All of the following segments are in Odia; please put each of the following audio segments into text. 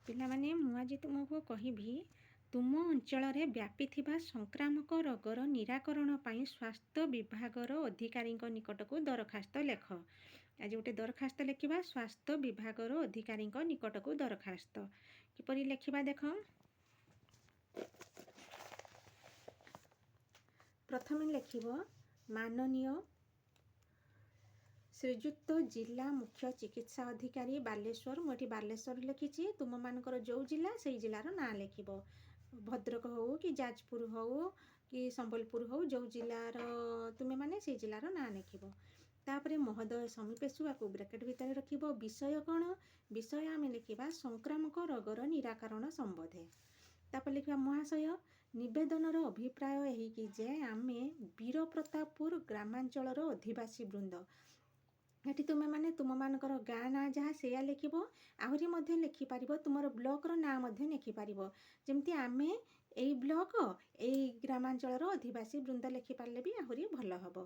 ପିଲାମାନେ ମୁଁ ଆଜି ତୁମକୁ କହିବି ତୁମ ଅଞ୍ଚଳରେ ବ୍ୟାପିଥିବା ସଂକ୍ରାମକ ରୋଗର ନିରାକରଣ ପାଇଁ ସ୍ୱାସ୍ଥ୍ୟ ବିଭାଗର ଅଧିକାରୀଙ୍କ ନିକଟକୁ ଦରଖାସ୍ତ ଲେଖ। ଆଜି ଗୋଟେ ଦରଖାସ୍ତ ଲେଖିବା, ସ୍ୱାସ୍ଥ୍ୟ ବିଭାଗର ଅଧିକାରୀଙ୍କ ନିକଟକୁ ଦରଖାସ୍ତ। କିପରି ଲେଖିବା ଦେଖ। ପ୍ରଥମେ ଲେଖିବ ମାନନୀୟ ଶ୍ରୀଯୁକ୍ତ ଜିଲ୍ଲା ମୁଖ୍ୟ ଚିକିତ୍ସା ଅଧିକାରୀ ବାଲେଶ୍ୱର। ମୁଁ ଏଠି ବାଲେଶ୍ୱର ଲେଖିଛି, ତୁମମାନଙ୍କର ଯେଉଁ ଜିଲ୍ଲା ସେଇ ଜିଲ୍ଲାର ନାଁ ଲେଖିବ। ଭଦ୍ରକ ହେଉ କି ଯାଜପୁର ହେଉ କି ସମ୍ବଲପୁର ହେଉ, ଯେଉଁ ଜିଲ୍ଲାର ତୁମେମାନେ ସେଇ ଜିଲ୍ଲାର ନାଁ ଲେଖିବ। ତାପରେ ମହୋଦୟ ସମୀପେଷୁ ଆକୁ ବ୍ରାକେଟ୍ ଭିତରେ ରଖିବ। ବିଷୟ କ'ଣ? ବିଷୟ ଆମେ ଲେଖିବା ସଂକ୍ରାମକ ରୋଗର ନିରାକରଣ ସମ୍ବନ୍ଧେ। ତାପରେ ଲେଖିବା ମହାଶୟ, ନିବେଦନର ଅଭିପ୍ରାୟ ଏହିକି ଯେ ଆମେ ବୀରପ୍ରତାପପୁର ଗ୍ରାମାଞ୍ଚଳର ଅଧିବାସୀ ବୃନ୍ଦ। ଏଠି ତୁମେମାନେ ତୁମମାନଙ୍କର ଗାଁ ନାଁ ଯାହା ସେଇଆ ଲେଖିବ। ଆହୁରି ମଧ୍ୟ ଲେଖିପାରିବ, ତୁମର ବ୍ଲକର ନାଁ ମଧ୍ୟ ଲେଖିପାରିବ। ଯେମିତି ଆମେ ଏଇ ବ୍ଲକ ଏଇ ଗ୍ରାମାଞ୍ଚଳର ଅଧିବାସୀ ବୃନ୍ଦ ଲେଖିପାରିଲେ ବି ଆହୁରି ଭଲ ହେବ।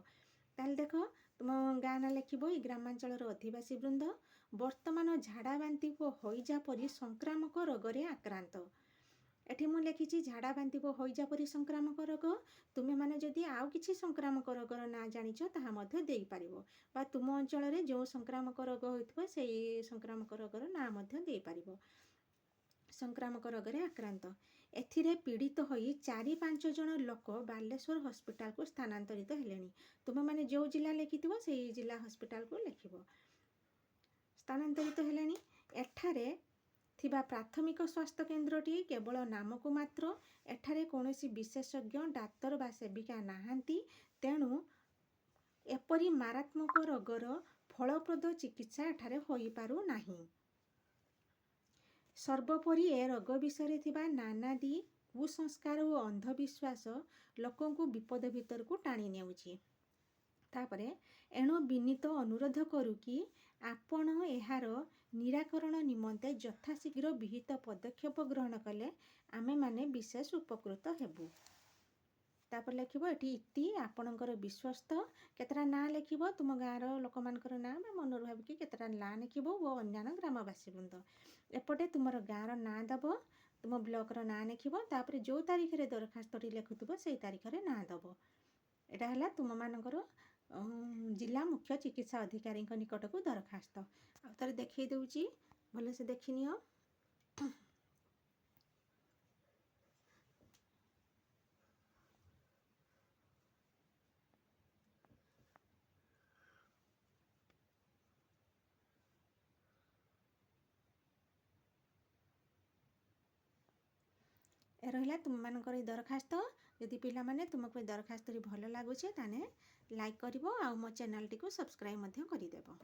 ତାହେଲେ ଦେଖ, ତୁମ ଗାଁ ନାଁ ଲେଖିବ ଏଇ ଗ୍ରାମାଞ୍ଚଳର ଅଧିବାସୀ ବୃନ୍ଦ ବର୍ତ୍ତମାନ ଝାଡ଼ା ବାନ୍ତି ଓ ହଇଜା ପରି ସଂକ୍ରାମକ ରୋଗରେ ଆକ୍ରାନ୍ତ। ଏଠି ମୁଁ ଲେଖିଛି ଝାଡ଼ା ବାନ୍ତି ଓ ହଇଜା ପରି ସଂକ୍ରାମକ ରୋଗ। ତୁମେମାନେ ଯଦି ଆଉ କିଛି ସଂକ୍ରାମକ ରୋଗର ନାଁ ଜାଣିଛ ତାହା ମଧ୍ୟ ଦେଇପାରିବ, ବା ତୁମ ଅଞ୍ଚଳରେ ଯେଉଁ ସଂକ୍ରାମକ ରୋଗ ହୋଇଥିବ ସେଇ ସଂକ୍ରାମକ ରୋଗର ନାଁ ମଧ୍ୟ ଦେଇପାରିବ। ସଂକ୍ରାମକ ରୋଗରେ ଆକ୍ରାନ୍ତ। ଏଥିରେ ପୀଡ଼ିତ ହୋଇ 4-5 ଜଣ ଲୋକ ବାଲେଶ୍ୱର ହସ୍ପିଟାଲକୁ ସ୍ଥାନାନ୍ତରିତ ହେଲେଣି। ତୁମେମାନେ ଯେଉଁ ଜିଲ୍ଲା ଲେଖିଥିବ ସେଇ ଜିଲ୍ଲା ହସ୍ପିଟାଲକୁ ଲେଖିବ। ସ୍ଥାନାନ୍ତରିତ ହେଲେଣି। ଏଠାରେ ଥିବା ପ୍ରାଥମିକ ସ୍ୱାସ୍ଥ୍ୟ କେନ୍ଦ୍ରଟି କେବଳ ନାମକୁ ମାତ୍ର। ଏଠାରେ କୌଣସି ବିଶେଷଜ୍ଞ ଡାକ୍ତର ବା ସେବିକା ନାହାନ୍ତି। ତେଣୁ ଏପରି ମାରାତ୍ମକ ରୋଗର ଫଳପ୍ରଦ ଚିକିତ୍ସା ଏଠାରେ ହୋଇପାରୁନାହିଁ। ସର୍ବୋପରି ଏ ରୋଗ ବିଷୟରେ ଥିବା ନାନାଦି କୁସଂସ୍କାର ଓ ଅନ୍ଧବିଶ୍ୱାସ ଲୋକଙ୍କୁ ବିପଦ ଭିତରକୁ ଟାଣି ନେଉଛି। ତାପରେ ଏଣୁ ବିନୀତ ଅନୁରୋଧ କରୁ କି ଆପଣ ଏହାର ନିରାକରଣ ନିମନ୍ତେ ଯଥାଶୀଘ୍ର ବିହିତ ପଦକ୍ଷେପ ଗ୍ରହଣ କଲେ ଆମେମାନେ ବିଶେଷ ଉପକୃତ ହେବୁ। ତାପରେ ଲେଖିବ ଏଠି ଇତି ଆପଣଙ୍କର ବିଶ୍ୱସ୍ତ। କେତେଟା ନାଁ ଲେଖିବ, ତୁମ ଗାଁର ଲୋକମାନଙ୍କର ନାଁ ବା ମନରୁ ଭାବିକି କେତେଟା ନାଁ ଲେଖିବ ଓ ଅନ୍ୟାନ୍ୟ ଗ୍ରାମବାସୀ ବୃନ୍ଦ। ଏପଟେ ତୁମର ଗାଁର ନାଁ ଦେବ, ତୁମ ବ୍ଲକର ନାଁ ଲେଖିବ। ତାପରେ ଯେଉଁ ତାରିଖରେ ଦରଖାସ୍ତଟି ଲେଖୁଥିବ ସେଇ ତାରିଖରେ ନାଁ ଦେବ। ଏଇଟା ହେଲା ତୁମମାନଙ୍କର ଜିଲ୍ଲା ମୁଖ୍ୟ ଚିକିତ୍ସା ଅଧିକାରୀଙ୍କ ନିକଟକୁ ଦରଖାସ୍ତ। ଆଉ ଥରେ ଦେଖେଇ ଦେଉଛି, ଭଲସେ ଦେଖିନିଅ। ଏ ରହିଲା ତୁମମାନଙ୍କର ଏଇ ଦରଖାସ୍ତ। ଯଦି ପିଲାମାନେ ତୁମକୁ ଏ ଦରଖାସ୍ତଟି ଭଲ ଲାଗୁଛି ତାହେଲେ ଲାଇକ୍ କରିବ ଆଉ ମୋ ଚ୍ୟାନେଲଟିକୁ ସବସ୍କ୍ରାଇବ୍ ମଧ୍ୟ କରିଦେବ।